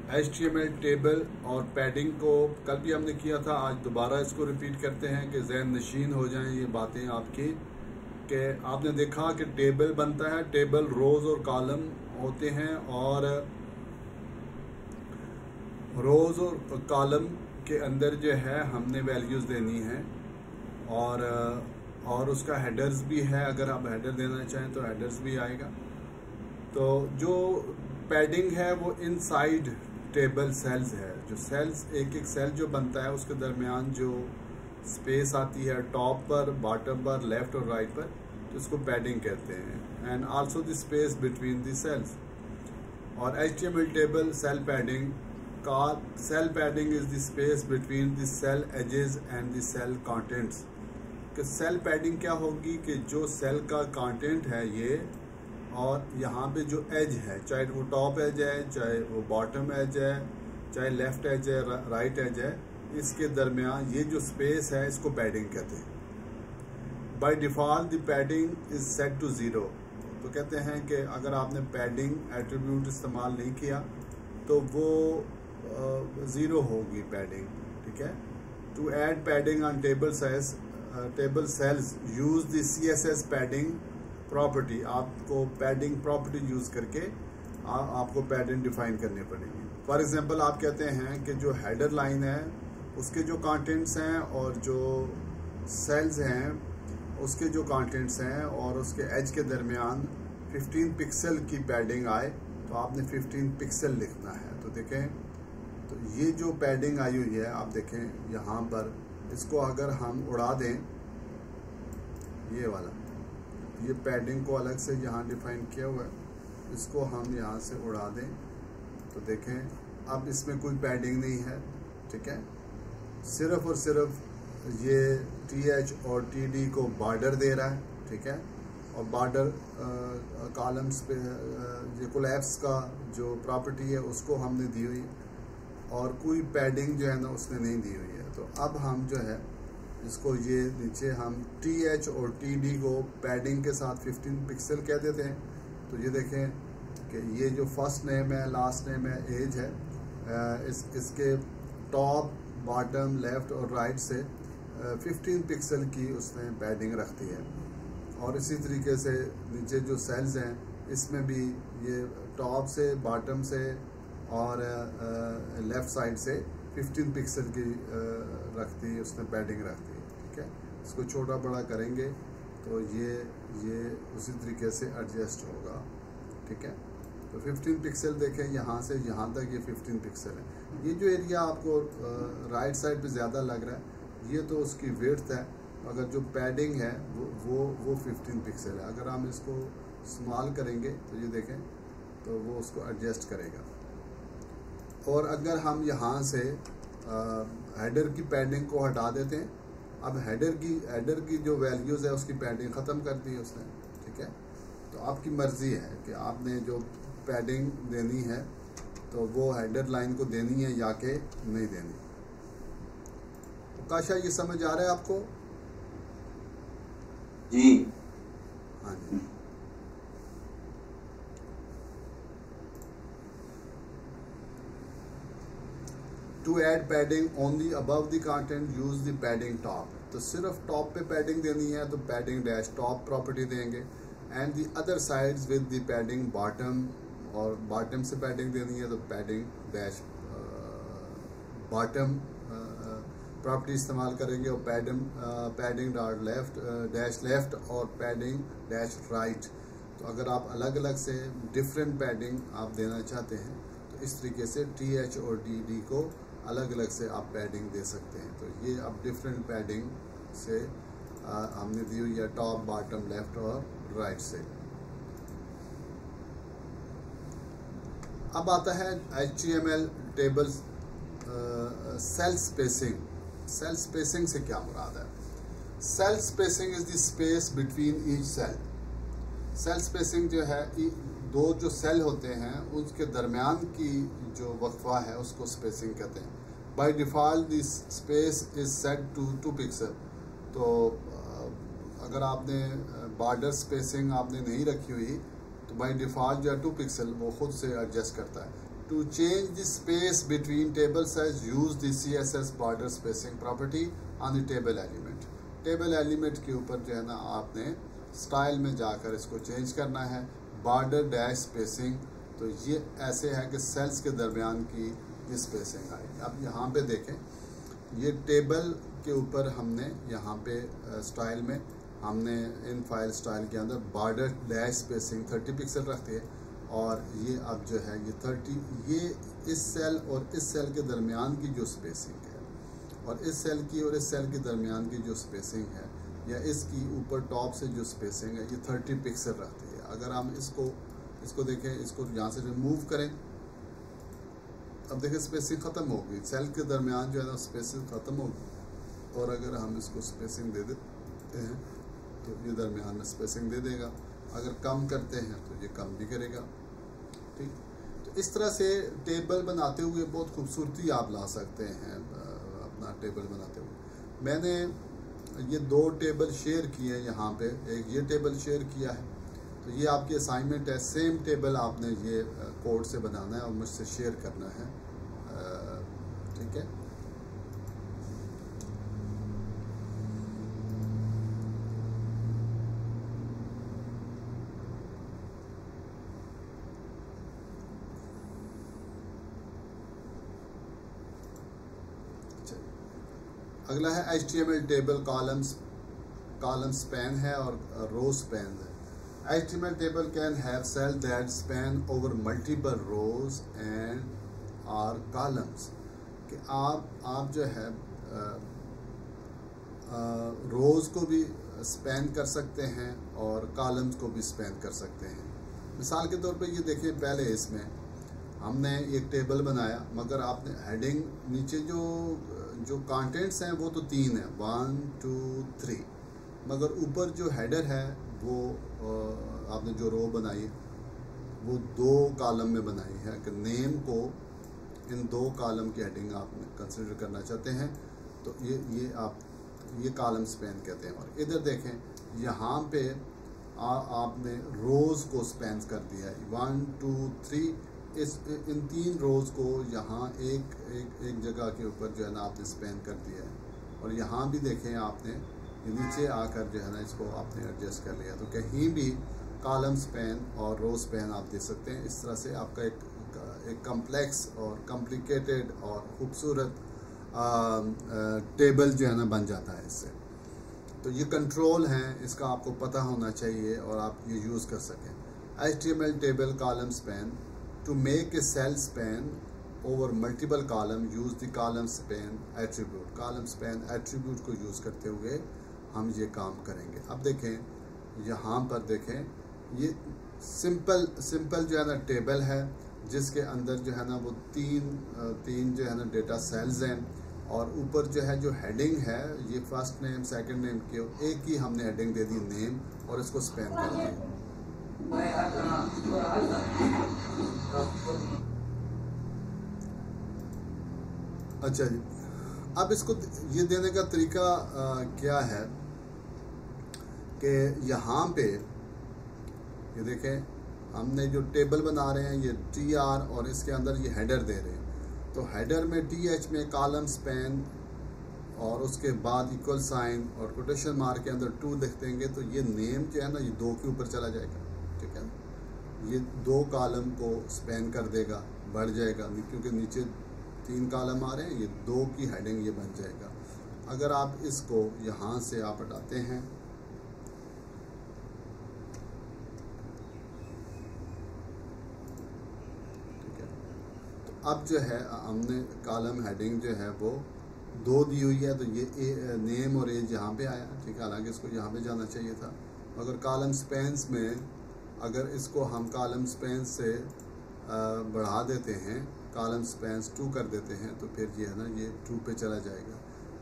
HTML table और padding को कल भी हमने किया था, आज दोबारा इसको रिपीट करते हैं कि जहन नशीन हो जाएं ये बातें आपकी। कि आपने देखा कि टेबल बनता है, टेबल रोज़ और कॉलम होते हैं, और रोज़ और कॉलम के अंदर जो है हमने वैल्यूज़ देनी है, और उसका हेडर्स भी है। अगर आप हेडर देना चाहें तो हेडर्स भी आएगा। तो जो पैडिंग है वो इनसाइड टेबल सेल्स है। जो सेल्स, एक एक सेल जो बनता है उसके दरमियान जो स्पेस आती है टॉप पर, बॉटम पर, लेफ्ट और राइट पर, तो इसको पैडिंग कहते हैं। And also the space between the cells. और HTML टेबल सेल पैडिंग का, cell padding is the space between the cell edges and the cell contents. कि सेल पैडिंग क्या होगी कि जो सेल का कंटेंट है ये, और यहाँ पे जो एज है, चाहे वो टॉप एज है, चाहे वो बॉटम एज है, चाहे लेफ्ट एज है, राइट एज है, इसके दरमियान ये जो स्पेस है इसको पैडिंग कहते हैं। By default the padding is set to 0। तो कहते हैं कि अगर आपने पैडिंग एट्रीब्यूट इस्तेमाल नहीं किया तो वो 0 होगी पैडिंग। ठीक है। To add padding on table cells use the CSS padding property. आपको पैडिंग प्रॉपर्टी यूज करके आपको पैडिंग डिफाइन करनी पड़ेगी। फॉर एग्जांपल आप कहते हैं कि जो हेडर लाइन है उसके जो कंटेंट्स हैं और जो सेल्स हैं उसके जो कंटेंट्स हैं और उसके एज के दरमियान 15 पिक्सल की पैडिंग आए, तो आपने 15 पिक्सल लिखना है। तो देखें, तो ये जो पैडिंग आई हुई है आप देखें यहाँ पर, इसको अगर हम उड़ा दें, ये वाला, ये पैडिंग को अलग से यहाँ डिफाइन किया हुआ है, इसको हम यहाँ से उड़ा दें तो देखें अब इसमें कोई पैडिंग नहीं है। ठीक है। सिर्फ और सिर्फ ये TH और TD को बॉर्डर दे रहा है। ठीक है। और बॉर्डर कॉलम्स पे ये कोलैप्स का जो प्रॉपर्टी है उसको हमने दी हुई, और कोई पैडिंग जो है ना उसने नहीं दी हुई है। तो अब हम जो है इसको ये नीचे हम TH और TD को पैडिंग के साथ 15 पिक्सल कह देते हैं। तो ये देखें कि ये जो फर्स्ट नेम है, लास्ट नेम है, एज है, इसके टॉप, बॉटम, लेफ्ट और राइट से 15 पिक्सल की उसने पैडिंग रखती है। और इसी तरीके से नीचे जो सेल्स हैं इसमें भी ये टॉप से, बॉटम से और लेफ़्ट साइड से 15 पिक्सल की रखती है, उसने पैडिंग रखती है। ठीक है। इसको छोटा बड़ा करेंगे तो ये उसी तरीके से एडजस्ट होगा। ठीक है। तो 15 पिक्सल देखें, यहाँ से यहाँ तक ये 15 पिक्सल है। ये जो एरिया आपको राइट साइड पे ज़्यादा लग रहा है, ये तो उसकी विड्थ है। अगर जो पैडिंग है वो 15 पिक्सल है। अगर हम इसको स्मॉल करेंगे तो ये देखें तो वो उसको एडजस्ट करेगा। और अगर हम यहाँ से हेडर की पैडिंग को हटा देते हैं, अब हेडर की जो वैल्यूज़ है उसकी पैडिंग ख़त्म कर दी है उसने। ठीक है। तो आपकी मर्ज़ी है कि आपने जो पैडिंग देनी है तो वो हेडर लाइन को देनी है या कि नहीं देनी। तो काशा ये समझ आ रहा है आपको? जी हाँ जी। To add padding only above the content use the padding top. तो सिर्फ टॉप पे पैडिंग देनी है तो पैडिंग डैश टॉप प्रॉपर्टी देंगे, and the other sides with the padding bottom, और बॉटम से पैडिंग देनी है तो पैडिंग डैश बॉटम प्रॉपर्टी इस्तेमाल करेंगे, और padding dot left dash left और पैडिंग डैश राइट। तो अगर आप अलग अलग से डिफरेंट पैडिंग आप देना चाहते हैं तो इस तरीके से TH और TD को अलग अलग से आप पैडिंग दे सकते हैं। तो ये अब डिफरेंट पैडिंग से हमने दी हुई है, टॉप, बॉटम, लेफ्ट और राइट से। अब आता है HTML table cell spacing. Cell spacing से क्या मुराद है? Cell spacing is the space between each cell. Cell spacing जो है, दो जो सेल होते हैं उसके दरमियान की जो वक्फा है उसको स्पेसिंग कहते हैं। By default this space is set to 2 pixel. तो अगर आपने बॉर्डर स्पेसिंग आपने नहीं रखी हुई तो बाय डिफ़ॉल्ट जो है 2 पिक्सल वो खुद से एडजस्ट करता है। To change the space between table cells, use the CSS border spacing property on the table element. Table element के ऊपर जो है ना आपने स्टाइल में जाकर इसको चेंज करना है, बॉर्डर डैश स्पेसिंग। तो ये ऐसे है कि सेल्स के दरमियान की ये स्पेसिंग आएगी। अब यहाँ पे देखें, ये टेबल के ऊपर हमने यहाँ पे स्टाइल में हमने इन फाइल स्टाइल के अंदर बॉर्डर डैश स्पेसिंग 30 पिक्सल रखती है, और ये अब जो है ये 30, ये इस सेल और इस सेल के दरमियान की जो स्पेसिंग है, और इस सेल की और इस सेल के दरमियान की जो स्पेसिंग है, या इसकी ऊपर टॉप से जो स्पेसिंग है, ये 30 पिक्सल रखती है। अगर हम इसको देखें, इसको यहाँ से रिमूव करें, अब देखें स्पेसिंग ख़त्म होगी, सेल के दरमियान जो है ना स्पेसिंग ख़त्म होगी। और अगर हम इसको स्पेसिंग दे देते हैं तो ये दरमियान में स्पेसिंग दे देगा। अगर कम करते हैं तो ये कम भी करेगा। ठीक, तो इस तरह से टेबल बनाते हुए बहुत खूबसूरती आप ला सकते हैं अपना टेबल बनाते हुए। मैंने ये 2 टेबल शेयर किए हैं यहाँ पे, एक ये टेबल शेयर किया है, तो ये आपकी असाइनमेंट है। सेम टेबल आपने ये कोड से बनाना है और मुझसे शेयर करना है। ठीक है, अगला है HTML टेबल कॉलम स्पैन है और रो स्पैन है। HTML table can have cell that span over multiple rows and or columns, कि आप जो है रोज को भी स्पैन कर सकते हैं और कॉलम्स को भी स्पैन कर सकते हैं। मिसाल के तौर पे ये देखिए, पहले इसमें हमने एक टेबल बनाया, मगर आपने हेडिंग नीचे जो कंटेंट्स हैं वो तो 3 है, 1 2 3, मगर ऊपर जो हेडर है वो आपने जो रो बनाई वो 2 कॉलम में बनाई है, कि नेम को इन 2 कॉलम की हेडिंग आप कंसिडर करना चाहते हैं, तो ये कॉलम स्पैन कहते हैं। और इधर देखें, यहाँ पे आपने रोज़ को स्पैन कर दिया है, 1 2 3, इन 3 रोज़ को यहाँ एक जगह के ऊपर जो है ना आपने स्पैन कर दिया है। और यहाँ भी देखें आपने नीचे आकर जो है ना इसको आपने एडजस्ट कर लिया, तो कहीं भी कॉलम स्पैन और रो स्पैन आप दे सकते हैं। इस तरह से आपका एक कम्प्लेक्स और कॉम्प्लिकेटेड और ख़ूबसूरत टेबल जो है ना बन जाता है इससे। तो ये कंट्रोल हैं, इसका आपको पता होना चाहिए और आप ये यूज़ कर सकें। HTML table column span, to make a cell span over multiple column, use the column span attribute। column span attribute को यूज़ करते हुए हम ये काम करेंगे। अब देखें, यहाँ पर देखें, ये सिंपल जो है ना टेबल है, जिसके अंदर जो है ना वो तीन जो है ना डेटा सेल्स हैं, और ऊपर जो है जो हेडिंग है, ये फर्स्ट नेम सेकंड नेम के एक ही हमने हेडिंग दे दी नेम, और इसको स्पैन कर दिया। अच्छा जी, अब इसको ये देने का तरीका क्या है कि यहाँ पे ये देखें, हमने जो टेबल बना रहे हैं ये TR, और इसके अंदर ये हेडर दे रहे हैं, तो हेडर में TH में कॉलम स्पैन और उसके बाद इक्वल साइन और कोटेशन मार्क के अंदर 2 लिख देंगे, तो ये नेम जो है ना ये 2 के ऊपर चला जाएगा। ठीक है, ये 2 कॉलम को स्पैन कर देगा, बढ़ जाएगा, क्योंकि नीचे 3 कॉलम आ रहे हैं, ये 2 की हेडिंग ये बन जाएगा। अगर आप इसको यहाँ से आप हटाते हैं, ठीक है, तो अब जो है हमने कॉलम हेडिंग जो है वो 2 दी हुई है, तो ये नेम और एज यहाँ पे आया। ठीक है, हालांकि इसको यहाँ पे जाना चाहिए था, मगर कॉलम स्पैन्स में अगर इसको हम कॉलम स्पैन से बढ़ा देते हैं, कॉलम स्पैन्स 2 कर देते हैं, तो फिर ये है ना ये 2 पे चला जाएगा।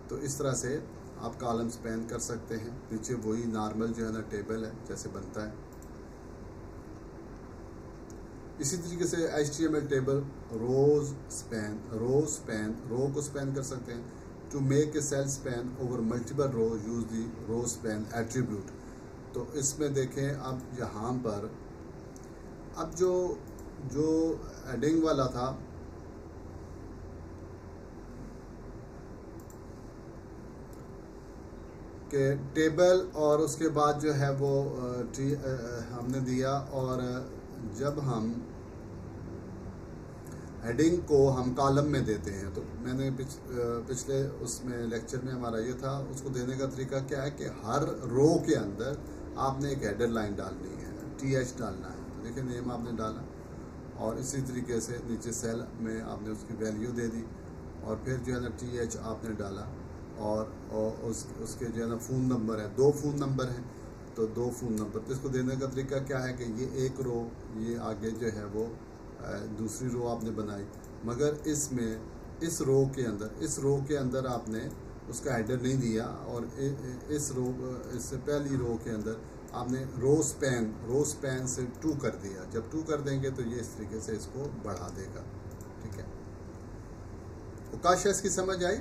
तो इस तरह से आप कॉलम स्पैन कर सकते हैं। नीचे वही नॉर्मल जो है ना टेबल है जैसे बनता है। इसी तरीके से HTML टेबल रो को स्पैन कर सकते हैं। To make a cell span over multiple row, use the row span attribute. तो इसमें देखें, अब यहाँ पर अब जो जो हेडिंग वाला था कि टेबल और उसके बाद जो है वो हमने दिया, और जब हम हेडिंग को हम कॉलम में देते हैं, तो मैंने पिछले उसमें लेक्चर में हमारा ये था, उसको देने का तरीका क्या है कि हर रो के अंदर आपने एक हेडर लाइन डालनी है, TH डालना है। तो देखिए नेम आपने डाला, और इसी तरीके से नीचे सेल में आपने उसकी वैल्यू दे दी, और फिर जो है ना TH आपने डाला, और उसके जो है ना फ़ोन नंबर है, 2 फ़ोन नंबर हैं, तो 2 फ़ोन नंबर। तो इसको देने का तरीका क्या है कि ये एक रो, ये आगे जो है वो दूसरी रो आपने बनाई, मगर इसमें इस रो के अंदर आपने उसका हेडर नहीं दिया, और इससे पहली रो के अंदर आपने रो स्पैन से 2 कर दिया। जब 2 कर देंगे तो ये इस तरीके से इसको बढ़ा देगा। ठीक है, तो काश इसकी समझ आई,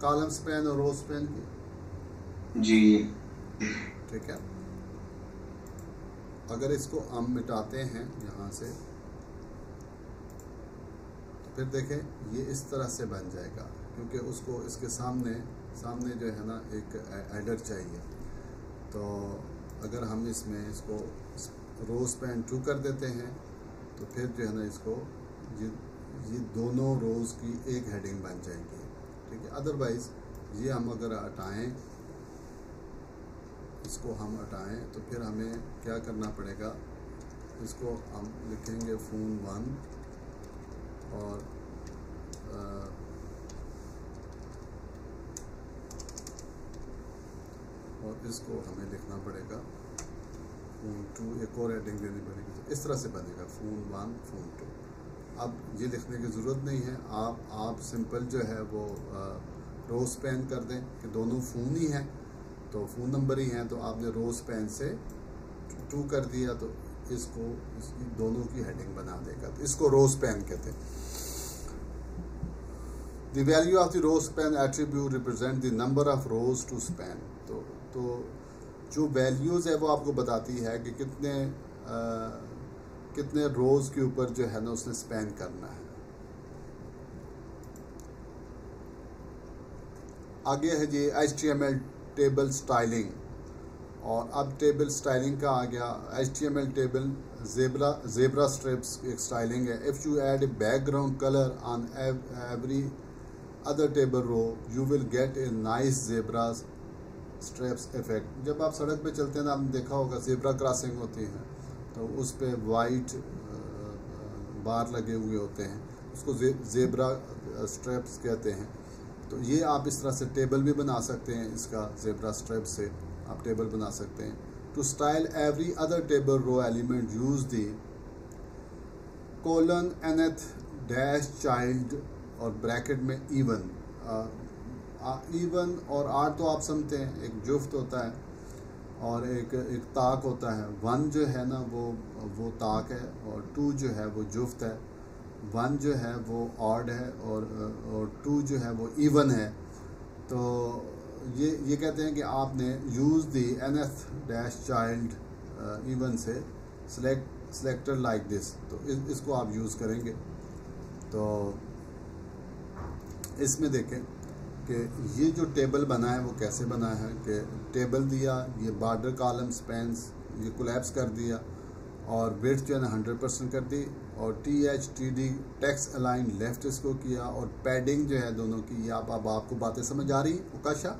कॉलम स्पैन और रो स्पैन की? जी ठीक है। अगर इसको हम मिटाते हैं यहाँ से, तो फिर देखें ये इस तरह से बन जाएगा, क्योंकि उसको इसके सामने जो है ना एक एडर चाहिए। तो अगर हम इसमें इसको रो स्पैन 2 कर देते हैं, तो फिर जो है ना इसको ये दोनों रोज़ की एक हेडिंग बन जाएगी। ठीक है, अदरवाइज़ ये हम अगर हटाएं, इसको हम हटाएं, तो फिर हमें क्या करना पड़ेगा, इसको हम लिखेंगे फ़ोन 1, और इसको हमें लिखना पड़ेगा फ़ोन 2, एक और हेडिंग देनी पड़ेगी। तो इस तरह से बनेगा फ़ोन 1 फ़ोन 2। अब ये लिखने की ज़रूरत नहीं है, आप सिंपल जो है वो रो स्पैन कर दें कि दोनों फ़ोन ही हैं, तो फ़ोन नंबर ही हैं, तो आपने रो स्पैन से 2 कर दिया, तो इसकी दोनों की हेडिंग बना देगा। तो इसको रो स्पैन कहते हैं। The value of the row span attribute represent the number of rows to span. तो जो वैल्यूज़ है वो आपको बताती है कि कितने रोज के ऊपर जो है ना उसने स्पैन करना है। आगे है जी HTML टेबल स्टाइलिंग, और अब टेबल स्टाइलिंग का आ गया। HTML टेबल ज़ेब्रा स्ट्रिप्स एक स्टाइलिंग है। If you add a background colour on every other table row you will get a nice zebra stripes effect. जब आप सड़क पे चलते हैं ना, आपने देखा होगा ज़ेब्रा क्रॉसिंग होती है, तो उस पे वाइट बार लगे हुए होते हैं, उसको ज़ेब्रा स्ट्रिप्स कहते हैं। तो ये आप इस तरह से टेबल भी बना सकते हैं, इसका ज़ेब्रा स्ट्रिप से आप टेबल बना सकते हैं। To style every other table row element use the colon nth dash child और ब्रैकेट में इवन और आर तो आप समझते हैं, एक जुफ्त होता है और एक ताक होता है। 1 जो है ना वो ताक है, और 2 जो है वो जुफ्त है। 1 जो है वो ऑड है, और 2 जो है वो इवन है। तो ये कहते हैं कि आपने यूज़ दी nth डैश चाइल्ड इवन से सेलेक्टर लाइक दिस। तो इसको आप यूज़ करेंगे। तो इसमें देखें कि ये जो टेबल बना है वो कैसे बना है, कि टेबल दिया, ये बॉर्डर कॉलम स्पैन्स ये कोलैप्स कर दिया, और विड्थ जो है ना 100% कर दी, और THTD टेक्स्ट अलाइन लेफ्ट इसको किया, और पैडिंग जो है दोनों की, ये अब आपको बातें समझ आ रही उकाशा?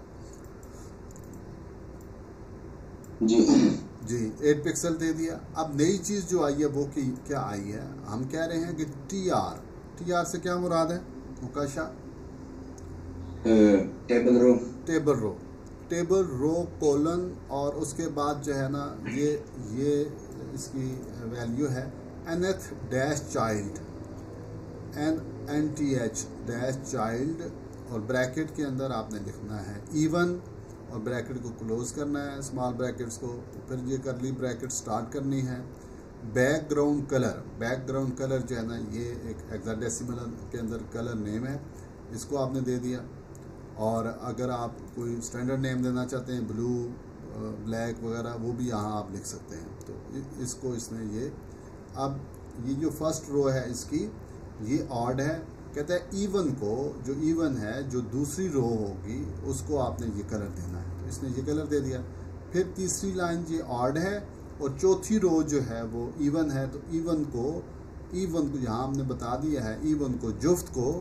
जी 8 पिक्सल दे दिया। अब नई चीज़ जो आई है वो क्या आई है, हम कह रहे हैं कि TR से क्या मुराद है उकाशा? टेबल रो कोलन, और उसके बाद जो है ना ये इसकी वैल्यू है nth dash child, NTH dash child, और ब्रैकेट के अंदर आपने लिखना है इवन, और ब्रैकेट को क्लोज करना है, स्मॉल ब्रैकेट्स को, फिर ये करली ब्रैकेट स्टार्ट करनी है। बैकग्राउंड कलर जो है ना ये एक हेक्साडेसिमल के अंदर कलर नेम है, इसको आपने दे दिया। और अगर आप कोई स्टैंडर्ड नेम देना चाहते हैं, ब्लू ब्लैक वगैरह, वो भी यहाँ आप लिख सकते हैं। तो इसको इसने ये अब ये जो फर्स्ट रो है इसकी ये ऑड है, कहता है इवन को, जो इवन है जो दूसरी रो होगी उसको आपने ये कलर देना है, तो इसने ये कलर दे दिया। फिर तीसरी लाइन ये ऑड है और चौथी रो जो है वो इवन है, तो इवन को यहाँ हमने बता दिया है इवन को जुफ्त को,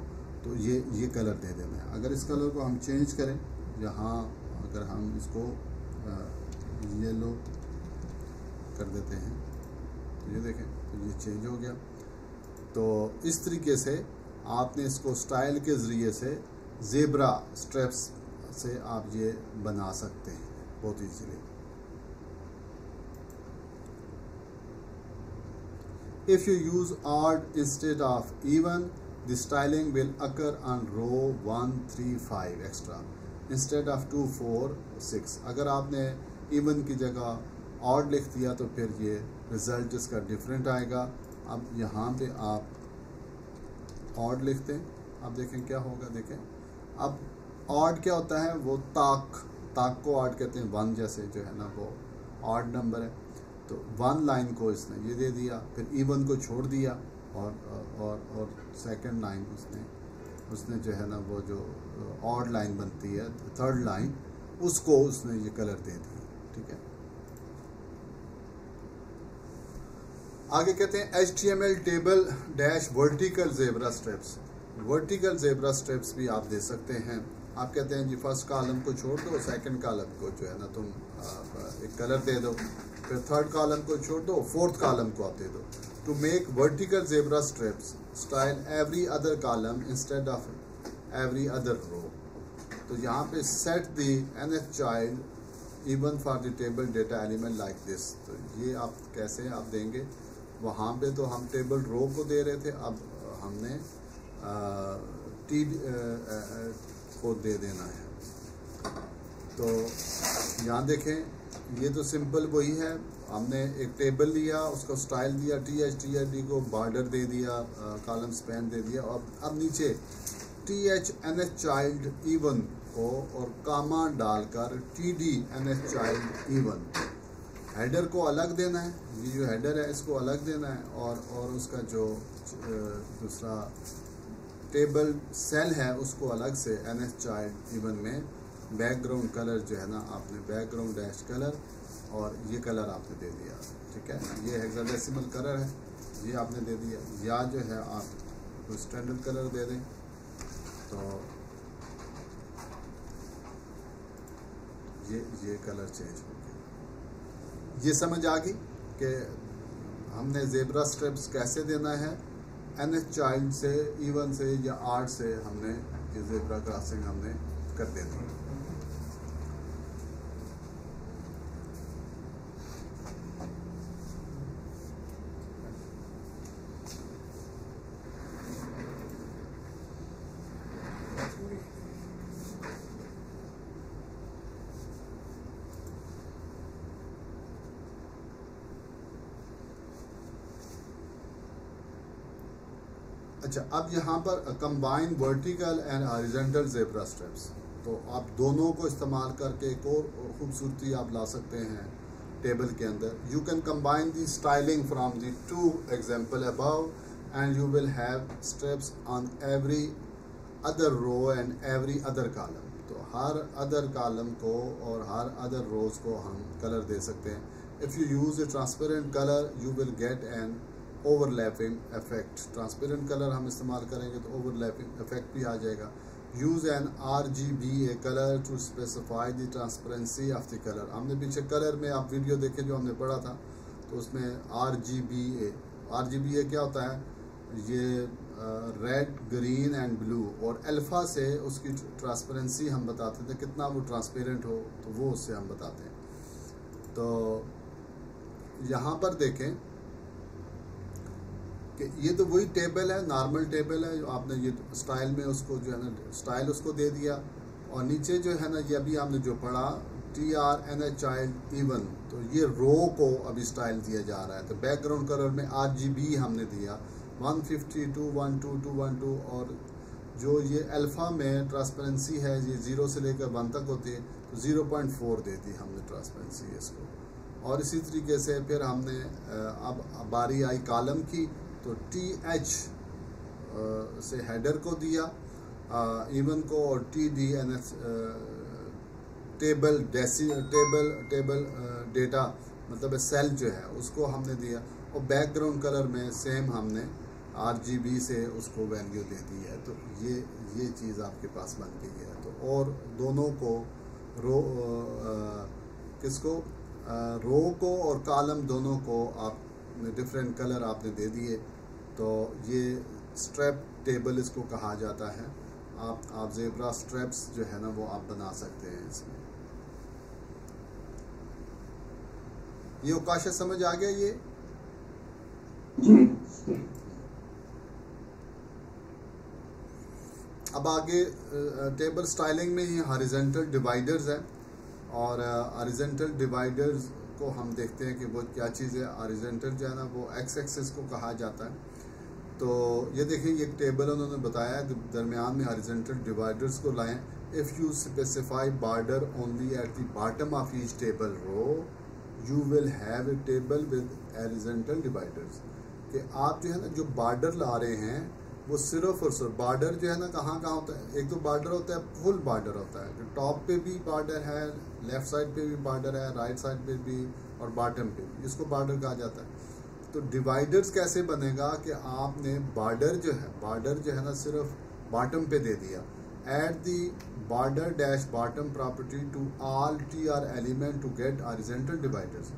तो ये कलर दे देना है। अगर इस कलर को हम चेंज करें, यहाँ अगर हम इसको येलो कर देते हैं तो ये देखें तो ये चेंज हो गया। तो इस तरीके से आपने इसको स्टाइल के ज़रिए से ज़ेब्रा स्ट्रिप्स से आप ये बना सकते हैं बहुत easily. If you use odd instead of even, the styling will occur on row 1, 3, 5 extra instead of 2, 4, 6। अगर आपने even की जगह odd लिख दिया तो फिर ये रिज़ल्ट इसका डिफरेंट आएगा। अब यहाँ पे आप odd लिखते हैं, अब देखें क्या होगा। देखें अब odd क्या होता है, वो ताक को odd कहते हैं, 1 जैसे जो है ना वो odd नंबर है। तो 1 लाइन को इसने ये दे दिया, फिर इवन को छोड़ दिया और सेकंड लाइन उसने जो है ना वो जो ऑड लाइन बनती है थर्ड लाइन उसको उसने ये कलर दे दिया। ठीक है, आगे कहते हैं HTML table dash vertical zebra strips. Vertical zebra strips भी आप दे सकते हैं। आप कहते हैं जी फर्स्ट कॉलम को छोड़ दो, सेकंड कॉलम को जो है ना तुम एक कलर दे दो, फिर थर्ड कॉलम को छोड़ दो, फोर्थ कॉलम को आप दे दो। To make vertical zebra stripes style every other column instead of every other row. तो यहाँ पे set the nth child even for the table data element like this. तो ये आप कैसे आप देंगे, वहाँ पे तो हम टेबल रो को दे रहे थे, अब हमने टी को दे देना है। तो यहाँ देखें ये तो सिंपल वही है, हमने एक टेबल लिया, उसको स्टाइल दिया THD को बॉर्डर दे दिया, कॉलम स्पैन दे दिया, और अब नीचे THNH चाइल्ड इवन को और कामा डालकर TDNH चाइल्ड इवन। हेडर को अलग देना है, ये जो हेडर है इसको अलग देना है, और उसका जो दूसरा टेबल सेल है उसको अलग से NH चाइल्ड इवन में बैकग्राउंड कलर जो है ना आपने बैकग्राउंड डैश कलर और ये कलर आपने दे दिया। ठीक है, ये हेक्साडेसिमल कलर है, ये आपने दे दिया, या जो है आप कोई स्टैंडर्ड कलर दे दें। तो ये कलर चेंज हो गया। ये समझ आ गई कि हमने ज़ेब्रा स्ट्रिप्स कैसे देना है, NH चाइल्ड से इवन से या आर्ट से हमने ये ज़ेब्रा क्रॉसिंग हमने कर देनी है। अच्छा, अब यहाँ पर combine vertical and horizontal zebra strips, तो आप दोनों को इस्तेमाल करके एक और खूबसूरती आप ला सकते हैं टेबल के अंदर। You can combine the styling from the 2 example above and you will have stripes on every other row and every other column. तो हर अदर कॉलम को और हर अदर रोज को हम कलर दे सकते हैं। If you use a transparent colour you will get an overlapping effect. Transparent colour हम इस्तेमाल करेंगे तो ओवरलैपिंग इफेक्ट भी आ जाएगा। Use an RGBA colour to specify the transparency of the colour. हमने पीछे कलर में आप वीडियो देखे जो हमने पढ़ा था, तो उसमें RGBA क्या होता है, ये रेड ग्रीन एंड ब्लू, और अल्फ़ा से उसकी ट्रांसपेरेंसी हम बताते थे, कितना वो ट्रांसपेरेंट हो तो वो उससे हम बताते हैं। तो यहाँ पर देखें कि ये तो वही टेबल है, नॉर्मल टेबल है, जो आपने ये स्टाइल में उसको जो है ना स्टाइल उसको दे दिया, और नीचे जो है ना ये अभी आपने जो पढ़ा TRNH चाइल्ड इवन, तो ये रो को अभी स्टाइल दिया जा रहा है। तो बैकग्राउंड कलर में RGB हमने दिया 150 212 212, और जो ये अल्फ़ा में ट्रांसपेरेंसी है ये 0 से लेकर 1 तक होती है, तो 0.4 दे दी हमने ट्रांसपेरेंसी इसको। और इसी तरीके से फिर हमने अब बारी आई कॉलम की, तो TH से हेडर को दिया, इवन को, और TDNS टेबल डेटा मतलब सेल जो है उसको हमने दिया, और बैकग्राउंड कलर में सेम हमने RGB से उसको वैल्यू दे दी है। तो ये चीज़ आपके पास बन गई है। तो और दोनों को रो को और कॉलम दोनों को आपने डिफरेंट कलर आपने दे दिए। तो ये स्ट्रैप टेबल इसको कहा जाता है। आप ज़ेब्रा स्ट्रैप्स जो है ना वो आप बना सकते हैं इसमें। ये अवकाश समझ आ गया ये? अब आगे टेबल स्टाइलिंग में ही हॉरिजॉन्टल डिवाइडर्स है, और हॉरिजॉन्टल डिवाइडर्स को हम देखते हैं कि वो क्या चीज़ है। हॉरिजॉन्टल जो है ना वो एक्स एक्सिस को कहा जाता है। तो ये देखें, ये टेबल उन्होंने बताया दरमियान में हॉरिजॉन्टल डिवाइडर्स को लाएं। If you specify border only at the bottom of each table row you will have a table with horizontal dividers. कि आप जो है ना जो बॉर्डर ला रहे हैं वो सिर्फ और सिर्फ बॉर्डर जो है ना कहाँ होता है। एक तो बॉर्डर होता है, फुल बॉर्डर होता है, टॉप पे भी बॉर्डर है, लेफ्ट साइड पे भी बॉर्डर है, राइट साइड पे भी, और बॉटम पे भी, इसको बॉर्डर कहा जाता है। तो डिवाइडर्स कैसे बनेगा कि आपने बॉर्डर जो है ना सिर्फ बॉटम पे दे दिया। Add the border dash bottom property to all TR element to get horizontal dividers.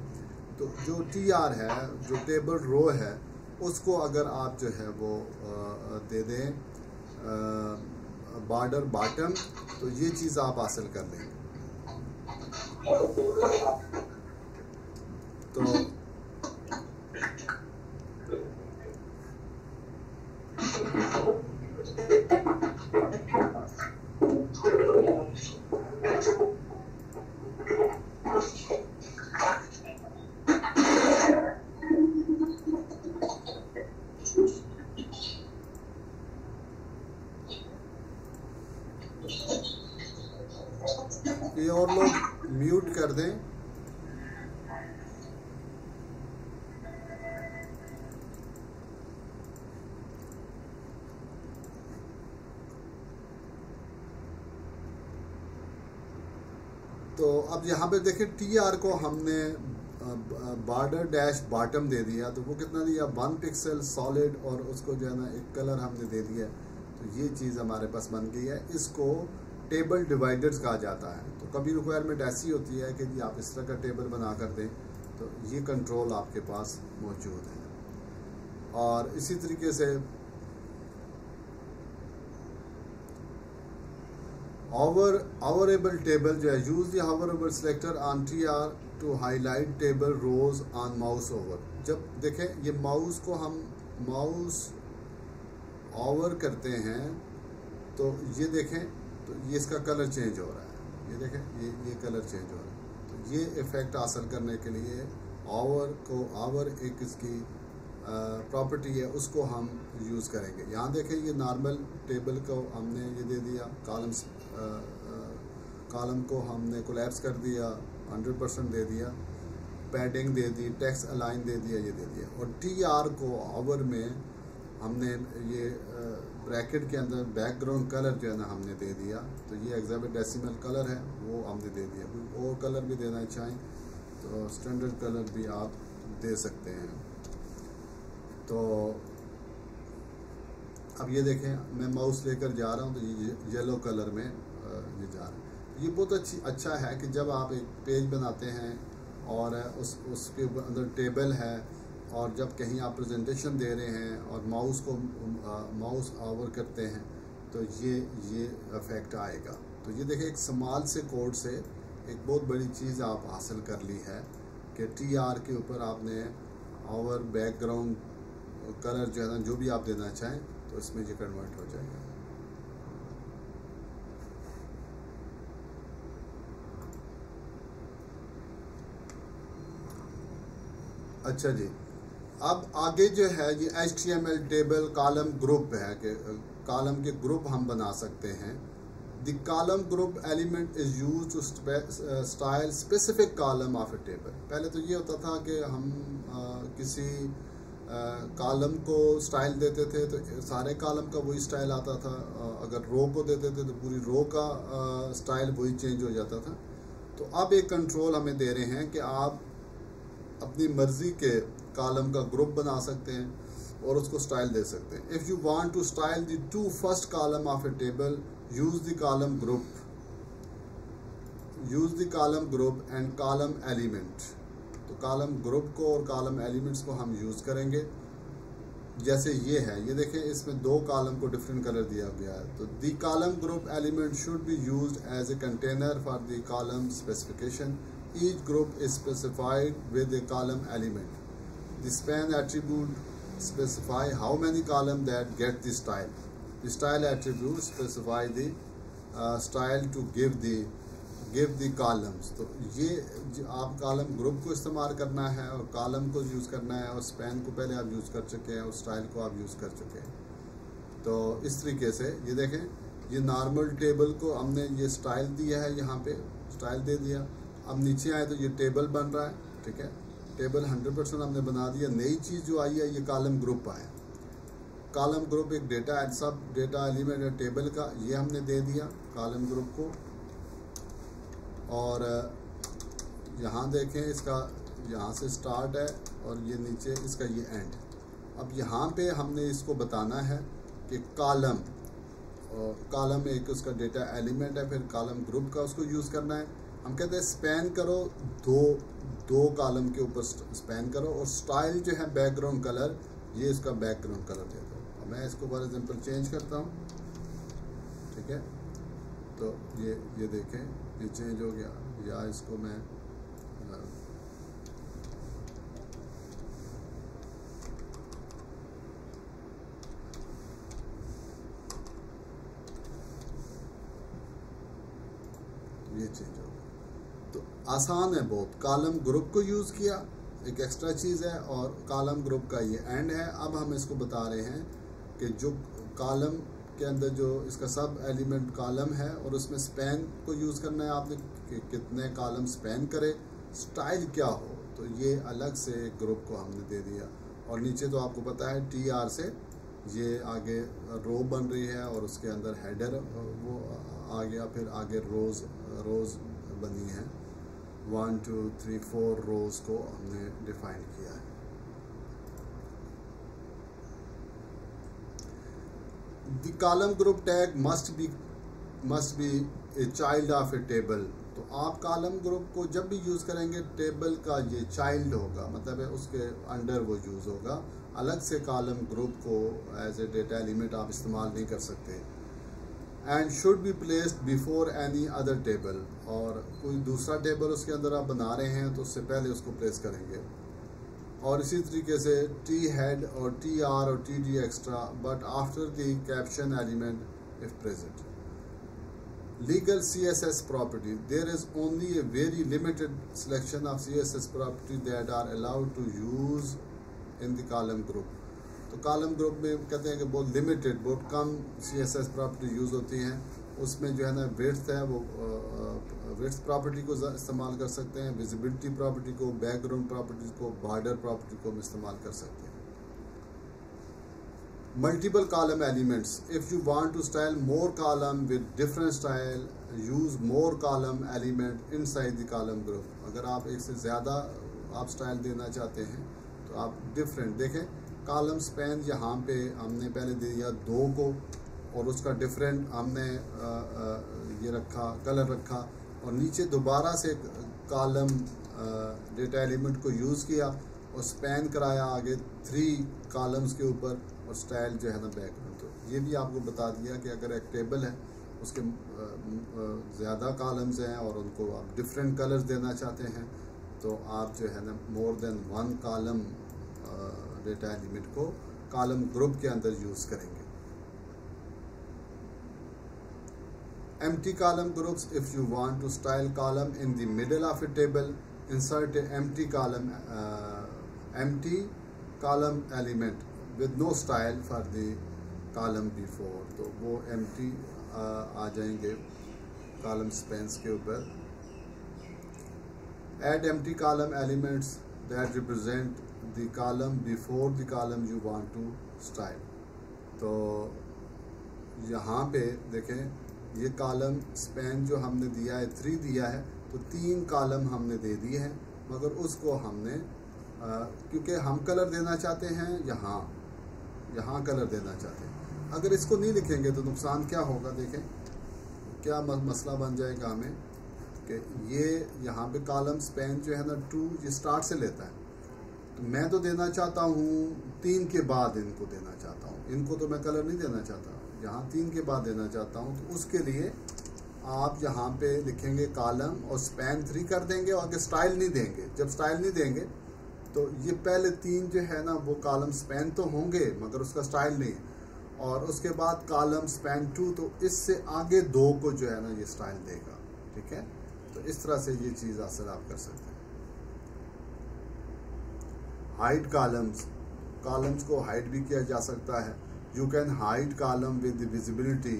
तो जो TR है, जो टेबल रो है, उसको अगर आप जो है वो दे दें बॉर्डर बॉटम, तो ये चीज़ आप हासिल कर लेंगे। तो ये और लोग म्यूट कर दें। तो अब यहाँ पे देखें TR को हमने बॉर्डर डैश बॉटम दे दिया, तो वो कितना दिया 1 पिक्सल सॉलिड, और उसको जो है ना एक कलर हमने दे दिया। तो ये चीज़ हमारे पास बन गई है। इसको टेबल डिवाइडर्स कहा जाता है। तो कभी रिक्वायरमेंट ऐसी होती है कि जी आप इस तरह का टेबल बना कर दें, तो ये कंट्रोल आपके पास मौजूद है। और इसी तरीके से hoverable टेबल जो है, use the hoverable selector on TR to highlight table rows on mouse over. जब देखें ये माउस को हम ओवर करते हैं तो ये देखें, तो ये इसका कलर चेंज हो रहा है। ये देखें, ये कलर चेंज हो रहा है। तो ये इफ़ेक्ट हासिल करने के लिए ओवर एक इसकी प्रॉपर्टी है, उसको हम यूज़ करेंगे। यहाँ देखें, ये नॉर्मल टेबल को हमने ये दे दिया, कॉलम को हमने कोलैप्स कर दिया, 100% दे दिया, पैडिंग दे दी, टेक्स्ट अलाइन दे दिया, ये दे दिया। और TR को ओवर में हमने ये ब्रैकेट के अंदर बैकग्राउंड कलर जो है ना हमने दे दिया। तो ये हेक्साडेसिमल कलर है, वो हमने दे दिया। कोई और कलर भी देना चाहें तो स्टैंडर्ड कलर भी आप दे सकते हैं। तो अब ये देखें, मैं माउस लेकर जा रहा हूँ तो ये येलो कलर में ये जा रहा है। ये बहुत अच्छा है कि जब आप एक पेज बनाते हैं और उसके अंदर टेबल है, और जब कहीं आप प्रेजेंटेशन दे रहे हैं और माउस ओवर करते हैं तो ये इफेक्ट आएगा। तो ये देखें, एक स्मॉल से कोड से एक बहुत बड़ी चीज़ आप हासिल कर ली है कि TR के ऊपर आपने ओवर बैकग्राउंड कलर जो है ना, जो भी आप देना चाहें तो इसमें ये कन्वर्ट हो जाएगा। अच्छा जी, अब आगे जो है ये HTML टेबल कॉलम ग्रुप है कि कॉलम के ग्रुप हम बना सकते हैं। The column group element is used to style specific column of a table. पहले तो ये होता था कि हम किसी कॉलम को स्टाइल देते थे तो सारे कॉलम का वही स्टाइल आता था, अगर रो को देते थे तो पूरी रो का स्टाइल वही चेंज हो जाता था। तो अब एक कंट्रोल हमें दे रहे हैं कि आप अपनी मर्जी के कॉलम का ग्रुप बना सकते हैं और उसको स्टाइल दे सकते हैं। If you want to style the 2 first column of a table, use the column group and column element. तो कॉलम ग्रुप को और कॉलम एलिमेंट्स को हम यूज़ करेंगे। जैसे ये है, ये देखें इसमें 2 कॉलम को डिफरेंट कलर दिया गया है। तो the column group element should be used as a container for the column specification. Each group is specified with a column element. The span attribute specify how many column that get the style. The style attribute specify the style to give the columns. तो ये आप column group को इस्तेमाल करना है और column को use करना है, और स्पैन को पहले आप यूज़ कर चुके हैं और स्टाइल को आप यूज़ कर चुके हैं। तो इस तरीके से ये देखें, ये नॉर्मल टेबल को हमने ये स्टाइल दिया है, यहाँ पे स्टाइल दे दिया। अब नीचे आए तो ये टेबल बन रहा है, ठीक है। टेबल 100% हमने बना दिया। नई चीज़ जो आई है ये कॉलम ग्रुप आया। कॉलम ग्रुप एक डेटा सब डेटा एलिमेंट है टेबल का, ये हमने दे दिया कॉलम ग्रुप को। और यहाँ देखें, इसका यहाँ से स्टार्ट है और ये नीचे इसका ये एंड। अब यहाँ पे हमने इसको बताना है कि कॉलम एक उसका डेटा एलिमेंट है, फिर कॉलम ग्रुप का उसको यूज़ करना है। हम कहते हैं स्पैन करो, दो कॉलम के ऊपर स्पैन करो, और स्टाइल जो है बैकग्राउंड कलर, ये इसका बैकग्राउंड कलर दे दो। मैं इसको फॉर एग्जांपल चेंज करता हूँ, ठीक है। तो ये देखें, ये चेंज हो गया। या इसको मैं ये चेंज हो गया। तो आसान है बहुत। कॉलम ग्रुप को यूज़ किया, एक एक्स्ट्रा चीज़ है, और कॉलम ग्रुप का ये एंड है। अब हम इसको बता रहे हैं कि जो कॉलम के अंदर जो इसका सब एलिमेंट कॉलम है और उसमें स्पैन को यूज़ करना है आपने कि कितने कॉलम स्पैन करे, स्टाइल क्या हो। तो ये अलग से ग्रुप को हमने दे दिया। और नीचे तो आपको पता है TR से ये आगे रो बन रही है और उसके अंदर हेडर वो आ गया, फिर आगे रोज़ बनी है। 1 2 3 4 रोज़ को हमने डिफाइन किया है। The column group tag must be a child of a table. तो आप कॉलम ग्रुप को जब भी यूज़ करेंगे, टेबल का ये चाइल्ड होगा, मतलब है उसके अंडर वो यूज़ होगा। अलग से कॉलम ग्रुप को एज ए डेटा एलिमेंट आप इस्तेमाल नहीं कर सकते। And should be placed before any other table. और कोई दूसरा टेबल उसके अंदर आप बना रहे हैं तो उससे पहले उसको प्लेस करेंगे। और इसी तरीके से T हेड और TR और TD extra, but after the caption element if present. Legal CSS property, there is only a very limited selection of CSS property that are allowed to use in the column group. तो column group में कहते हैं कि बहुत limited, बहुत कम CSS property use होती हैं। उसमें जो है ना विड्थ है, वो विड्थ प्रॉपर्टी को इस्तेमाल कर सकते हैं, विजिबिलिटी प्रॉपर्टी को, बैकग्राउंड प्रॉपर्टी को, बॉर्डर प्रॉपर्टी को हम इस्तेमाल कर सकते हैं। Multiple column elements, if you want to style more column with different style, use more column element inside the column group. अगर आप एक से ज़्यादा आप स्टाइल देना चाहते हैं तो आप डिफरेंट देखें। कॉलम स्पैन यहाँ पे हमने पहले दे दिया 2 को, और उसका डिफरेंट हमने ये रखा, कलर रखा, और नीचे दोबारा से कॉलम डेटा एलिमेंट को यूज़ किया और स्पैन कराया आगे 3 कॉलम्स के ऊपर, और स्टाइल जो है ना बैकग्राउंड। तो ये भी आपको बता दिया कि अगर एक टेबल है उसके ज़्यादा कॉलम्स हैं और उनको आप डिफरेंट कलर्स देना चाहते हैं, तो आप जो है ना more than 1 column data element को कॉलम ग्रुप के अंदर यूज़ करेंगे। Empty column groups, if you want to style column in the middle of a table, insert a empty column element with no style for the column before। तो वो empty आ जाएंगे column spans के ऊपर। Add empty column elements that represent the column before the column you want to style. तो यहाँ पे देखें ये कॉलम स्पैन जो हमने दिया है 3 दिया है, तो 3 कॉलम हमने दे दिए हैं, मगर उसको हमने क्योंकि हम कलर देना चाहते हैं यहाँ कलर देना चाहते हैं। अगर इसको नहीं लिखेंगे तो नुकसान क्या होगा, देखें क्या मसला बन जाएगा हमें कि ये यहाँ पे कॉलम स्पैन जो है ना 2 ये स्टार्ट से लेता है, तो मैं तो देना चाहता हूँ 3 के बाद इनको देना चाहता हूँ, इनको तो मैं कलर नहीं देना चाहता, यहाँ 3 के बाद देना चाहता हूँ। तो उसके लिए आप यहाँ पे लिखेंगे कॉलम और स्पैन 3 कर देंगे और आगे स्टाइल नहीं देंगे। जब स्टाइल नहीं देंगे तो ये पहले 3 जो है ना वो कॉलम स्पैन तो होंगे मगर उसका स्टाइल नहीं, और उसके बाद कॉलम स्पैन 2, तो इससे आगे 2 को जो है ना ये स्टाइल देगा। ठीक है, तो इस तरह से ये चीज़ असल आप कर सकते हैं। हाइड कॉलम्स को हाइड भी किया जा सकता है। You can hide column with visibility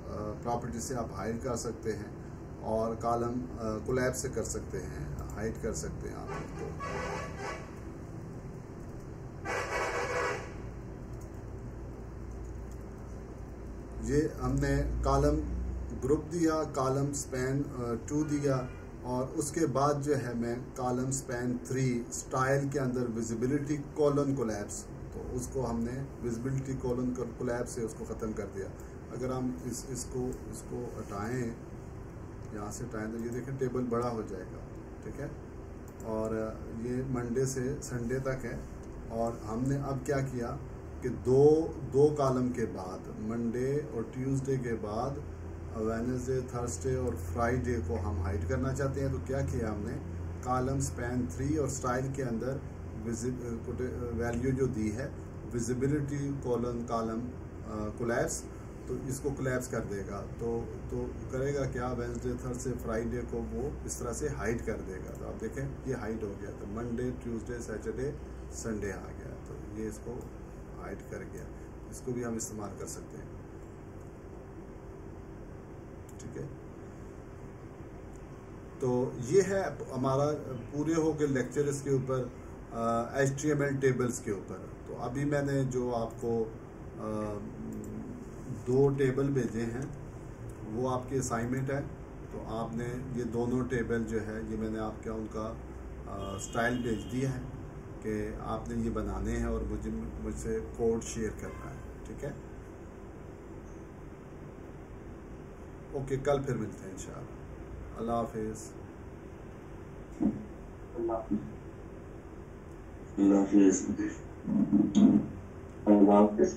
property से आप हाइड कर सकते हैं, और कॉलम कोलैप्स से कर सकते हैं, हाइड कर सकते हैं आप इनको। ये हमने कॉलम ग्रुप दिया, कॉलम स्पैन 2 दिया, और उसके बाद जो है मैं कॉलम स्पैन 3 स्टाइल के अंदर विजिबिलिटी कोलन कोलैप्स, तो उसको हमने विजिबिलिटी कोलन कोलैप्स से उसको ख़त्म कर दिया। अगर हम इसको हटाएं, यहाँ से हटाएं, तो ये देखें टेबल बड़ा हो जाएगा। ठीक है, और ये मंडे से संडे तक है, और हमने अब क्या किया कि दो कॉलम के बाद मंडे और ट्यूसडे के बाद वेडनेसडे, थर्सडे और फ्राइडे को हम हाइड करना चाहते हैं। तो क्या किया हमने, कॉलम स्पैन 3 और स्टाइल के अंदर वैल्यू जो दी है विजिबिलिटी कोलन कॉलम कोलैप्स, तो इसको कोलैप्स कर देगा। तो करेगा क्या, वेडनेसडे, थर्सडे, फ्राइडे को वो इस तरह से हाइड कर देगा। तो आप देखें ये हाइड हो गया, तो मंडे, ट्यूसडे, सैटरडे, संडे आ गया, तो ये इसको हाइड कर गया। इसको भी हम इस्तेमाल कर सकते हैं। ठीक है, तो ये है हमारा पूरे हो गए लेक्चर इसके ऊपर HTML टेबल्स के ऊपर। तो अभी मैंने जो आपको 2 टेबल भेजे हैं वो आपकी असाइनमेंट है। तो आपने ये दोनों टेबल जो है ये मैंने आपका उनका स्टाइल भेज दिया है कि आपने ये बनाने हैं और मुझसे कोड शेयर करना है। ठीक है, ओके, कल फिर मिलते हैं इंशाअल्लाह। अल्लाह हाफिज़। अल्लाह हाफिज़।